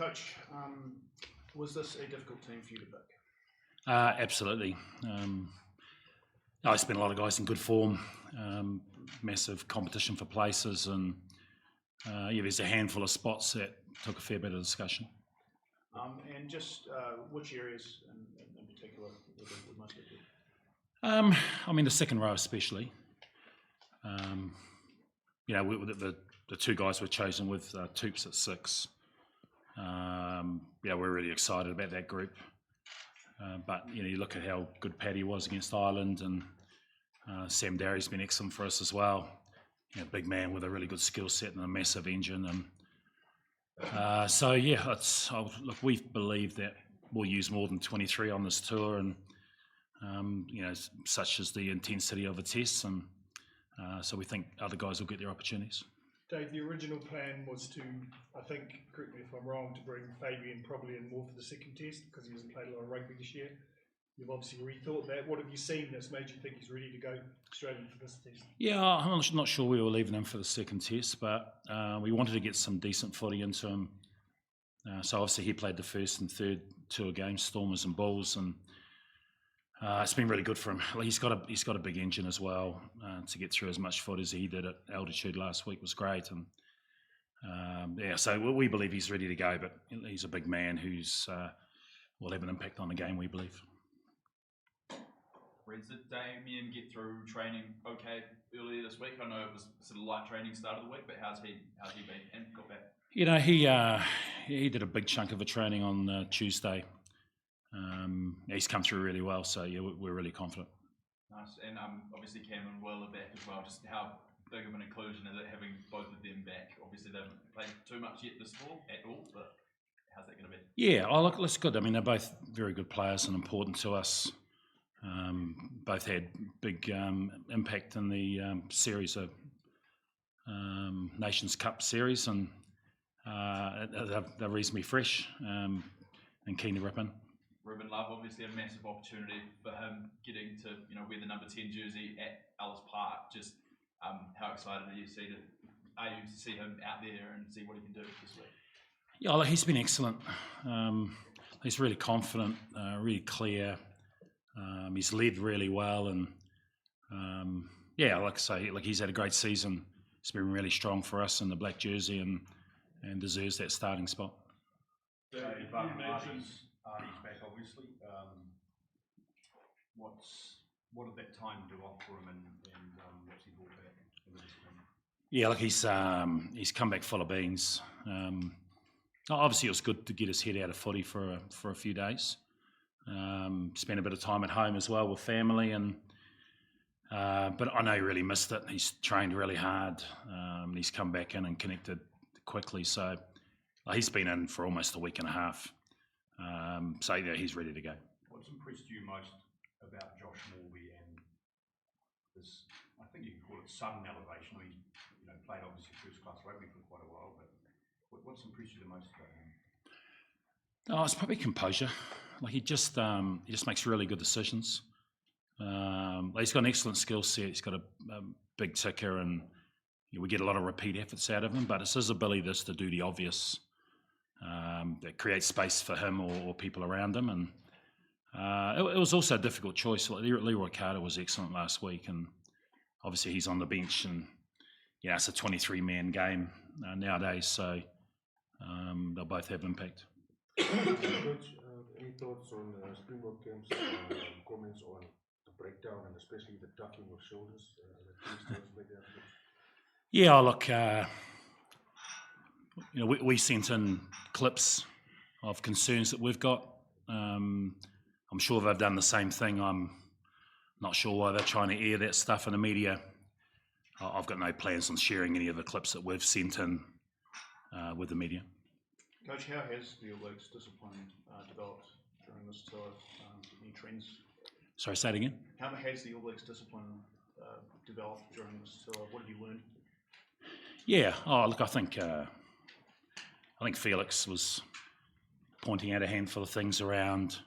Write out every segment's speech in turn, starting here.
Coach, was this a difficult team for you to pick? Absolutely. I spent a lot of guys in good form, massive competition for places, and there's a handful of spots that took a fair bit of discussion. And just which areas in particular were most difficult? The second row especially. The two guys were chosen with Toops at 6. We're really excited about that group. But you look at how good Paddy was against Ireland, and Sam Darry's been excellent for us as well. Big man with a really good skill set and a massive engine. And we believe that we'll use more than 23 on this tour, and such as the intensity of the tests, and so we think other guys will get their opportunities. Dave, the original plan was to, I think, correct me if I'm wrong, to bring Fabian probably in more for the second test because he hasn't played a lot of rugby this year. You've obviously rethought that. What have you seen that's made you think he's ready to go straight into this test? Yeah, I'm not sure we were leaving him for the second test, but we wanted to get some decent footy into him. So obviously he played the first and third tour games, Stormers and Bulls, and it's been really good for him. He's got a big engine as well. To get through as much foot as he did at altitude last week was great, and so we believe he's ready to go. But he's a big man who's will have an impact on the game, we believe. Did Damien get through training okay earlier this week? I know it was sort of light training start of the week, but how's he been and got back? He did a big chunk of the training on Tuesday. He's come through really well, so we're really confident. Nice, and obviously Cam and Will are back as well. Just how big of an inclusion is it having both of them back? Obviously they haven't played too much yet this fall at all, but how's that going to be? Yeah, that's good. They're both very good players and important to us. Both had big impact in the series of Nations Cup series, and they're reasonably fresh and keen to rip in. Ruben Love, obviously a massive opportunity for him getting to wear the number 10 jersey at Ellis Park. Just how excited are you to see him out there and see what he can do this week? Yeah, he's been excellent. He's really confident, really clear. He's led really well, and like I say, he's had a great season. He's been really strong for us in the black jersey, and deserves that starting spot. Artie's back, obviously. What did that time do off for him, and what's he brought back? He's come back full of beans. Obviously, it was good to get his head out of footy for a few days. Spent a bit of time at home as well with family, but I know he really missed it. He's trained really hard. He's come back in and connected quickly, so he's been in for almost a week and a half. He's ready to go. What's impressed you most about Josh Morby and this, I think you can call it sudden elevation? He's played obviously first class rugby for quite a while, but what's impressed you the most about him? It's probably composure. He just makes really good decisions. He's got an excellent skill set. He's got a big ticker, and we get a lot of repeat efforts out of him. But it's his ability just to do the obvious that creates space for him or people around him. And it was also a difficult choice. Leroy Carter was excellent last week, and obviously he's on the bench, and it's a 23-man game nowadays, so they'll both have impact. Coach, any thoughts on Springbok Camp's comments on the breakdown and especially the ducking of shoulders? We sent in clips of concerns that we've got. I'm sure they've done the same thing. I'm not sure why they're trying to air that stuff in the media. I've got no plans on sharing any of the clips that we've sent in with the media. Coach, how has the All Blacks discipline developed during this tour? Any trends? Sorry, say it again? How has the All Blacks discipline developed during this tour? What have you learned? Yeah, I think Felix was pointing out a handful of things around,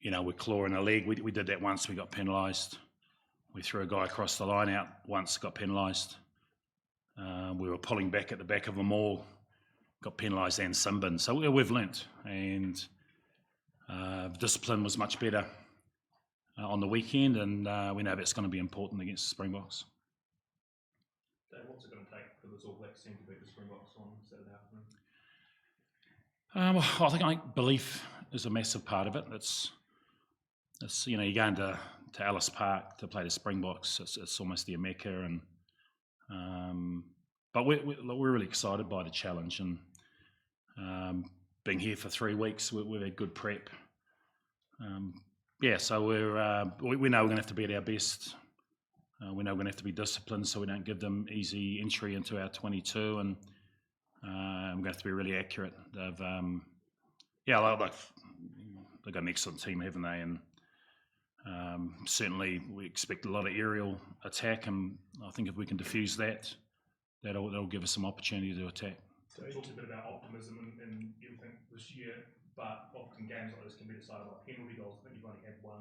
we're clawing a leg. We did that once, we got penalised. We threw a guy across the line out once, got penalised. We were pulling back at the back of them all. got penalised and sin bin. So we've learnt, and discipline was much better on the weekend, and we know that's going to be important against the Springboks. Dave, what's it going to take for this All Blacks team to beat the Springboks on Saturday afternoon? I think belief is a massive part of it. It's you're going to Ellis Park to play the Springboks. It's almost their mecca, and but we're really excited by the challenge, and being here for 3 weeks, we've had good prep. So we know we're going to have to be at our best. We know we're going to have to be disciplined, so we don't give them easy entry into our 22, and we're going to have to be really accurate. They've got an excellent team, haven't they? And certainly we expect a lot of aerial attack, and I think if we can diffuse that, that'll give us some opportunity to attack. So you talked a bit about optimism and everything this year, but often games like this can be decided by penalty goals. I think you've only had 1,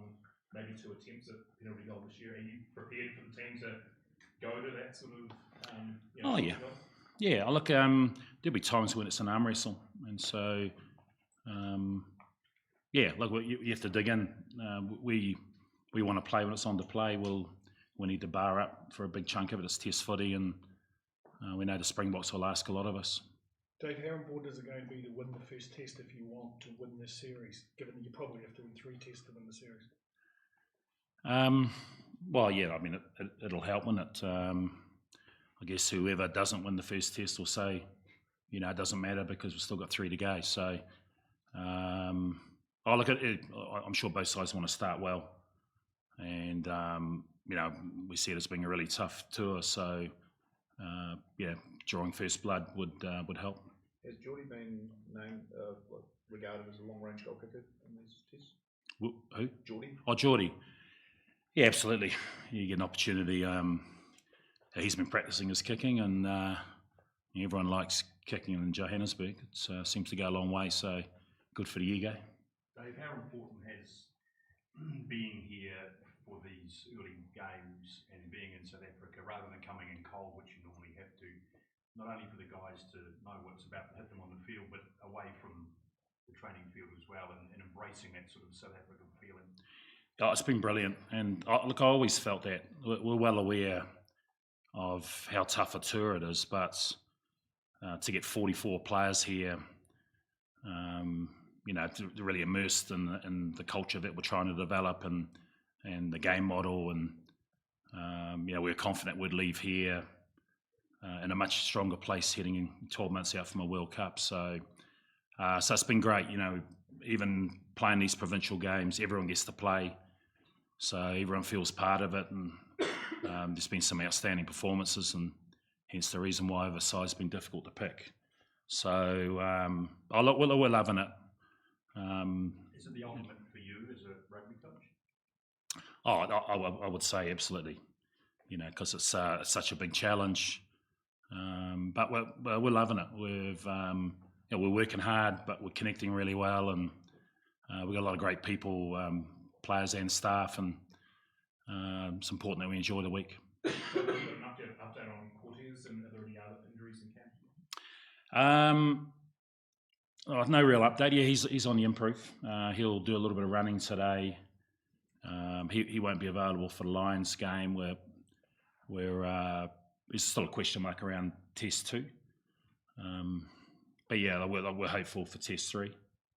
maybe 2 attempts at penalty goal this year. Are you prepared for the team to go to that sort of? Goal? Yeah. Look, there'll be times when it's an arm wrestle, and so you have to dig in. We want to play when it's on to play. We need to bar up for a big chunk of it. It's test footy, and we know the Springboks will ask a lot of us. Dave, how important is it going to be to win the first test if you want to win this series, given that you probably have to win 3 tests to win the series? It'll help, won't it? I guess whoever doesn't win the first test will say, it doesn't matter because we've still got 3 to go. So, look at it. I'm sure both sides want to start well, and we see it as being a really tough tour. So, drawing first blood would help. Has Geordie been named, regarded as a long-range goal kicker in these tests? Who? Geordie. Oh, Geordie. Yeah, absolutely. You get an opportunity. He's been practicing his kicking, and everyone likes kicking in Johannesburg. It seems to go a long way, so good for the ego. Dave, how important has being here for these early games and being in South Africa, rather than coming in cold, which you normally have to, not only for the guys to know what's about to hit them on the field, but away from the training field as well, and embracing that sort of South African feeling? Oh, it's been brilliant, and I always felt that. We're well aware of how tough a tour it is, but to get 44 players here, really immersed in the culture that we're trying to develop and the game model, and we're confident we'd leave here in a much stronger place heading in 12 months out from a World Cup. So it's been great. Even playing these provincial games, everyone gets to play, so everyone feels part of it, and there's been some outstanding performances, and hence the reason why the side's been difficult to pick. So we're loving it. Is it the ultimate for you as a rugby coach? I would say absolutely. Because it's such a big challenge. But we're loving it. We're working hard, but we're connecting really well, and we've got a lot of great people, players and staff, and it's important that we enjoy the week. So we've got an update on Cortez, and are there any other injuries in camp? No real update. Yeah, he's on the improve. He'll do a little bit of running today. He won't be available for the Lions game, where there's still a question mark around Test 2. But yeah, we're hopeful for Test 3.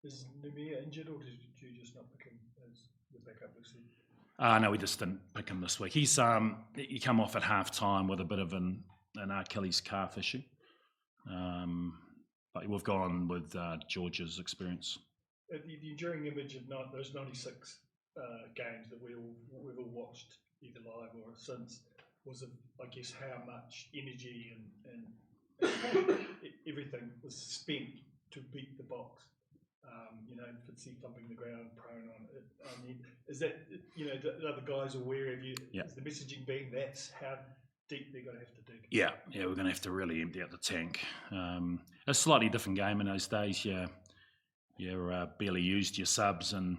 Is Numia injured, or did you just not pick him as the backup this week? No, we just didn't pick him this week. He come off at half time with a bit of an Achilles calf issue. But we've gone with George's experience. The enduring image of those 96 games that we've all watched, either live or since, was of, I guess, how much energy and everything was spent to beat the Box. Fitzy thumping the ground, prone on it. I mean, is that, the other guys aware of you? Yeah. Is the messaging being that's how deep they're going to have to dig? Yeah, we're going to have to really empty out the tank. A slightly different game in those days. You barely used your subs, and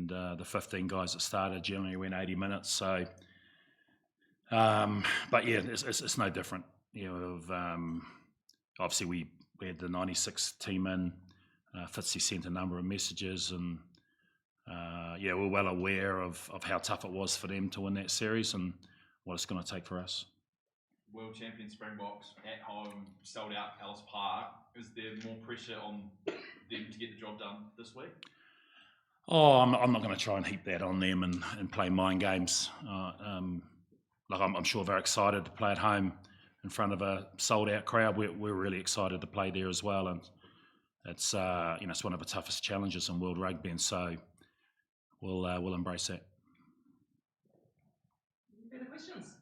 the 15 guys that started generally went 80 minutes. So, but yeah, it's no different. Obviously we we had the 96 team in. Fitzy sent a number of messages, and yeah, we're well aware of how tough it was for them to win that series and what it's going to take for us. World champion Springboks at home, sold out Ellis Park. Is there more pressure on them to get the job done this week? Oh, I'm not going to try and heap that on them and play mind games. Like I'm sure very excited to play at home in front of a sold-out crowd. We're really excited to play there as well, and it's it's one of the toughest challenges in World Rugby, and so we'll embrace that. Further questions?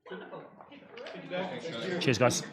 Wonderful. Keep it rolling. Thank you, Dave. Cheers, guys.